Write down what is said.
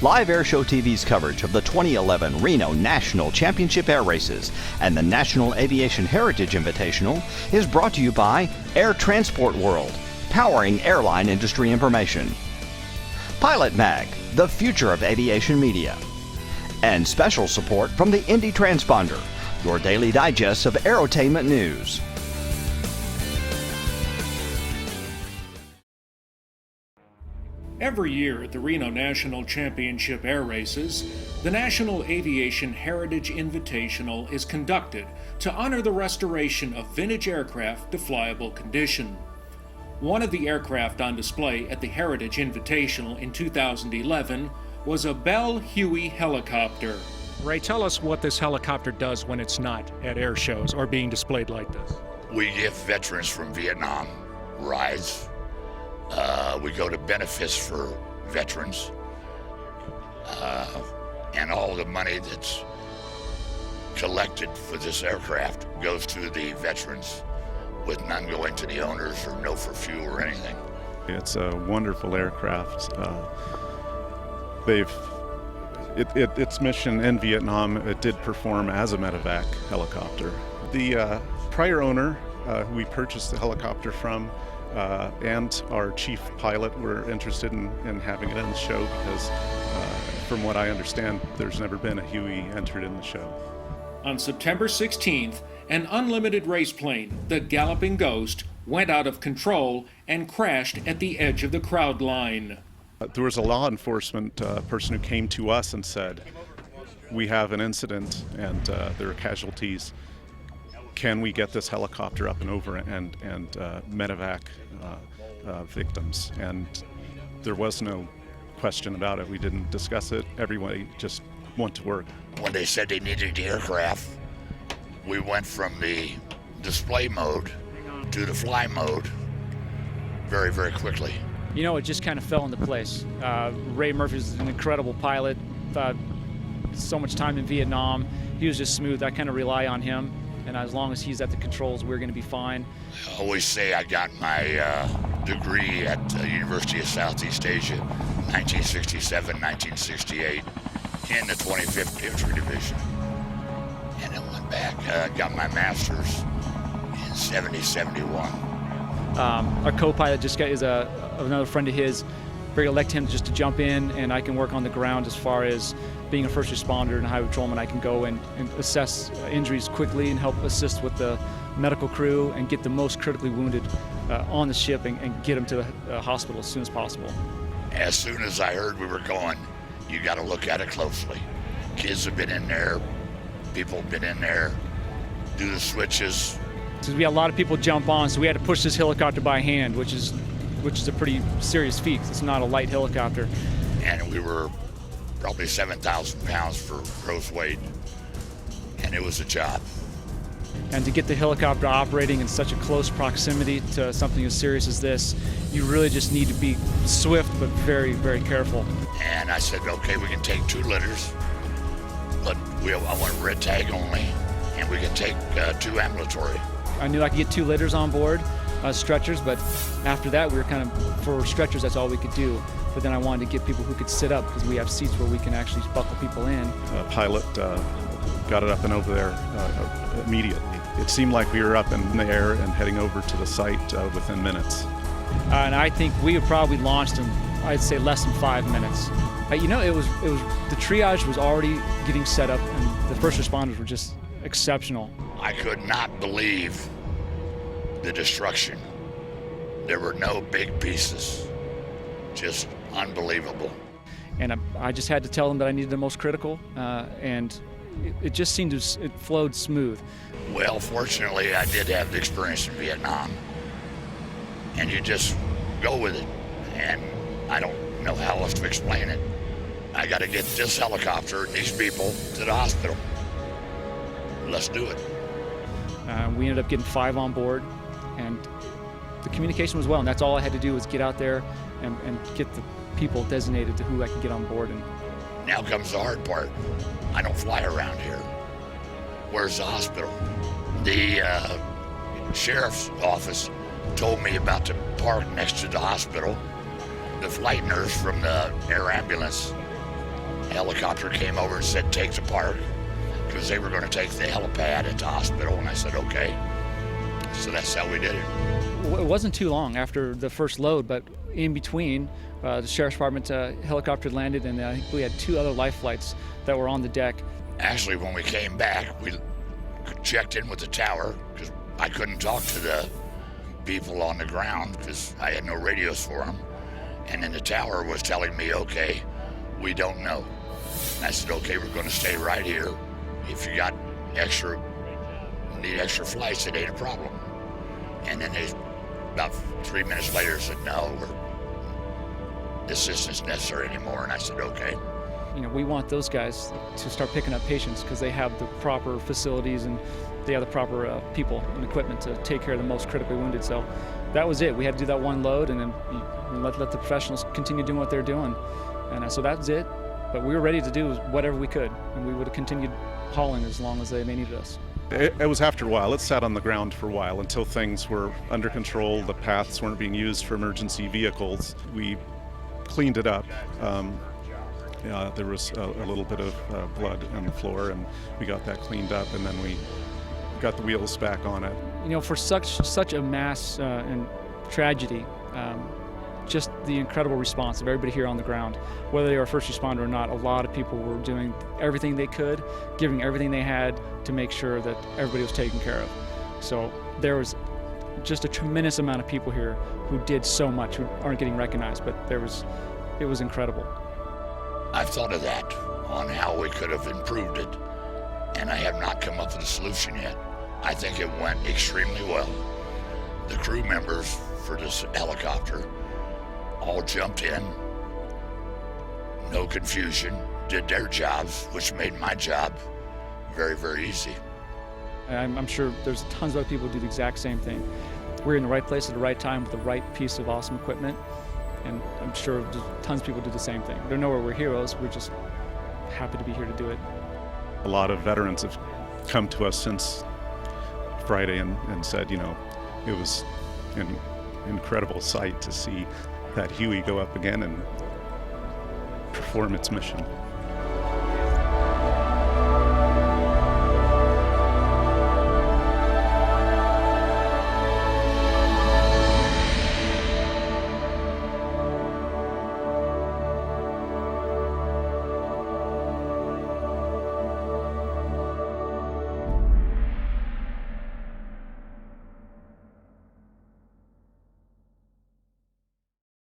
Live Airshow TV's coverage of the 2011 Reno National Championship Air Races and the National Aviation Heritage Invitational is brought to you by Air Transport World, powering airline industry information. Pilot Mag, the future of aviation media. And special support from the Indy Transponder, your daily digest of aerotainment news. Every year at the Reno National Championship Air Races, the National Aviation Heritage Invitational is conducted to honor the restoration of vintage aircraft to flyable condition. One of the aircraft on display at the Heritage Invitational in 2011 was a Bell Huey Helicopter. Ray, tell us what this helicopter does when it's not at air shows or being displayed like this. We give veterans from Vietnam rides. We go to benefits for veterans, and all the money that's collected for this aircraft goes to the veterans, with none going to the owners or no for fuel or anything. It's a wonderful aircraft. Its mission in Vietnam, it did perform as a Medevac helicopter. The prior owner who we purchased the helicopter from and our chief pilot were interested in having it in the show because, from what I understand, there's never been a Huey entered in the show. On September 16th, an unlimited race plane, the Galloping Ghost, went out of control and crashed at the edge of the crowd line. There was a law enforcement person who came to us and said, "We have an incident and there are casualties. Can we get this helicopter up and over and medevac victims?" And there was no question about it. We didn't discuss it. Everybody just went to work. When they said they needed the aircraft, we went from the display mode to the fly mode very, very quickly. You know, it just kind of fell into place. Ray Murphy's an incredible pilot. So much time in Vietnam. He was just smooth. I kind of rely on him. And as long as he's at the controls, we're going to be fine. I always say I got my degree at the University of Southeast Asia, 1967, 1968, in the 25th Infantry Division. And then went back, got my master's in 70, 71. Our co-pilot just is another friend of his. We're going to elect him just to jump in, and I can work on the ground as far as being a first responder and a highway patrolman. I can go and assess injuries quickly and help assist with the medical crew and get the most critically wounded on the ship and get them to the hospital as soon as possible. As soon as I heard we were going, you got to look at it closely. Kids have been in there, people have been in there, do the switches. So we had a lot of people jump on, so we had to push this helicopter by hand, which is a pretty serious feat. It's not a light helicopter. And we were probably 7,000 pounds for gross weight, and it was a job. And to get the helicopter operating in such a close proximity to something as serious as this, you really just need to be swift but very, very careful. And I said, okay, we can take 2 litters, but I want red tag only, and we can take 2 ambulatory. I knew I could get 2 litters on board, stretchers, but after that we were kind of, for stretchers, that's all we could do. But then I wanted to get people who could sit up because we have seats where we can actually buckle people in. Pilot got it up and over there immediately. It seemed like we were up in the air and heading over to the site within minutes. And I think we had probably launched in, I'd say, less than 5 minutes. You know, it was the triage was already getting set up, and the first responders were just exceptional. I could not believe the destruction. There were no big pieces. Just unbelievable. And I just had to tell them that I needed the most critical, and it just seemed it flowed smooth. Well, fortunately, I did have the experience in Vietnam, and you just go with it. And I don't know how else to explain it. I got to get this helicopter and these people to the hospital. Let's do it. We ended up getting 5 on board, and the communication was well, and that's all I had to do was get out there and get the people designated to who I could get on board. And now comes the hard part. I don't fly around here. Where's the hospital? The sheriff's office told me about the park next to the hospital. The flight nurse from the air ambulance helicopter came over and said, take the park, because they were going to take the helipad at the hospital, and I said, okay. So that's how we did it. It wasn't too long after the first load, but in between, the Sheriff's Department helicopter landed, and I think we had 2 other life flights that were on the deck. Actually, when we came back, we checked in with the tower, because I couldn't talk to the people on the ground because I had no radios for them. And then the tower was telling me, okay, we don't know. And I said, okay, we're going to stay right here. If you got need extra flights, it ain't a problem. And then they, about 3 minutes later, said, no, this isn't necessary anymore. And I said, okay. You know, we want those guys to start picking up patients because they have the proper facilities and they have the proper people and equipment to take care of the most critically wounded. So that was it. We had to do that one load and then let the professionals continue doing what they're doing. And so that was it. But we were ready to do whatever we could, and we would have continued hauling as long as they needed us. It was after a while. It sat on the ground for a while until things were under control. The paths weren't being used for emergency vehicles. We cleaned it up. There was a little bit of blood on the floor, and we got that cleaned up, and then we got the wheels back on it. You know, for such a mass and tragedy, just the incredible response of everybody here on the ground, whether they were a first responder or not, a lot of people were doing everything they could, giving everything they had to make sure that everybody was taken care of. So there was just a tremendous amount of people here who did so much, who aren't getting recognized, but it was incredible. I've thought of that, on how we could have improved it, and I have not come up with a solution yet. I think it went extremely well. The crew members for this helicopter all jumped in, no confusion, did their jobs, which made my job very, very easy. I'm sure there's tons of other people who do the exact same thing. We're in the right place at the right time with the right piece of awesome equipment, and I'm sure tons of people do the same thing. They're nowhere we're heroes, we're just happy to be here to do it. A lot of veterans have come to us since Friday and said, you know, it was an incredible sight to see that Huey go up again and perform its mission.